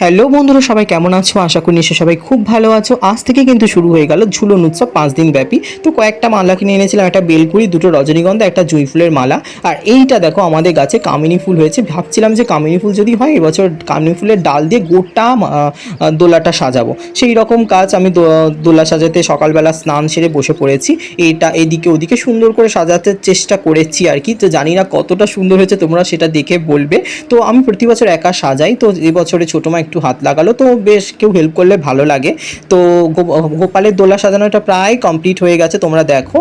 Hello বন্ধুরা, সবাই কেমন আছো? আশা করি নিশ্চয়ই সবাই খুব ভালো আছো। আজ থেকে কিন্তু শুরু হয়ে গেল ঝুলন উৎসব 5 দিন ব্যাপী। তো কয়েকটা মালা কিনে এনেছিলাম, একটা বেলকুড়ি, দুটো রজনীগন্ধা, একটা জুঁই ফুলের মালা। আর এইটা দেখো আমাদের গাছে কামিনী ফুল হয়েছে। ভাবছিলাম যে কামিনী ফুল যদি হয় এবছর কামিনী ফুলের ডাল দিয়ে গোটা দোলাটা সাজাবো। সেই রকম কাজ আমি দোলা সাজাতে সকালবেলা স্নান সেরে বসে পড়েছি। এইটা এদিকে ওদিকে সুন্দর করে সাজাতে চেষ্টা করেছি আর কি। তো জানি না কতটা সুন্দর হয়েছে, তোমরা সেটা দেখে বলবে। তো আমি প্রতি বছর একা সাজাই, তো এবছরে ছোটো মা একটু হাত লাগালো, তো বেশ কেউ হেল্প করলে ভালো লাগে। তো গোপালের দোলা সাজানোটা প্রায় কমপ্লিট হয়ে গেছে, তোমরা দেখো।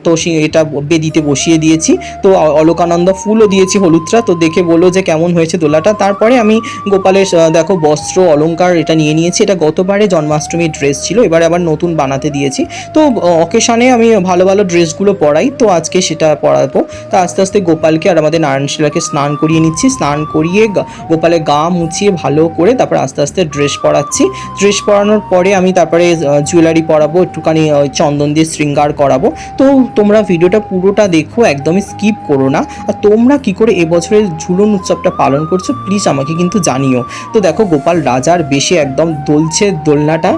তো এটা বেদিতে বসিয়ে দিয়েছি। তো অলকানন্দা ফুলও দিয়েছি, হলুদটা। তো দেখে বলো যে কেমন হয়েছে দোলাটা। তারপরে আমি গোপালের দেখো বস্ত্র অলংকার এটা নিয়ে নিয়েছি। এটা গতবারে জন্মাষ্টমীর ড্রেস ছিল, এবারে আবার নতুন বানাতে দিয়েছি। তো অকেশানে আমি ভালো ভালো ড্রেসগুলো পরাই, তো আজকে সেটা পরাবো। তো আস্তে আস্তে গোপালকে আর আমাদের নারায়ণশিলাকে স্নান করিয়ে নিচ্ছি। স্নান করিয়ে গোপালের গা মুছিয়ে ভালো করে তারপর আস্তে আস্তে ড্রেস পরাচ্ছি। ড্রেস পরানোর পরে আমি তারপরে জুয়েলারি পরাবো, একটুখানি চন্দন দিয়ে শৃঙ্গার করাবো। তো তোমরা ভিডিওটা পুরোটা দেখো, একদমই স্কিপ করো না। আর তোমরা কি করে এবছরের ঝুলন উৎসবটা পালন করছো প্লিজ আমাকে কিন্তু জানিও। তো দেখো গোপাল রাজার বেশে একদম দোলছে দোলনাটা।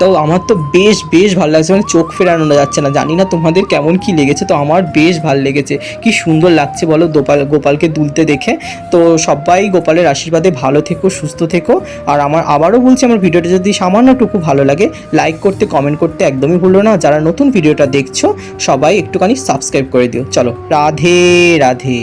তো আমার তো বেশ বেশ ভালো লাগছে, মানে চোখ ফেরানো যাচ্ছে না। জানি না তোমাদের কেমন কি লেগেছে, তো আমার বেশ ভালো লেগেছে। কি সুন্দর লাগছে বলো গোপালকে দুলতে দেখে। তো সবাই গোপালের আশীর্বাদে ভালো থেকো, সুস্থ থেকো। আর আবারও বলছি, আমার ভিডিওটা যদি সামান্যটুকু ভালো লাগে লাইক করতে, কমেন্ট করতে একদমই ভুলো না। যারা নতুন ভিডিওটা দেখছো সবাই একটুখানি সাবস্ক্রাইব করে দিও। চলো, রাধে রাধে।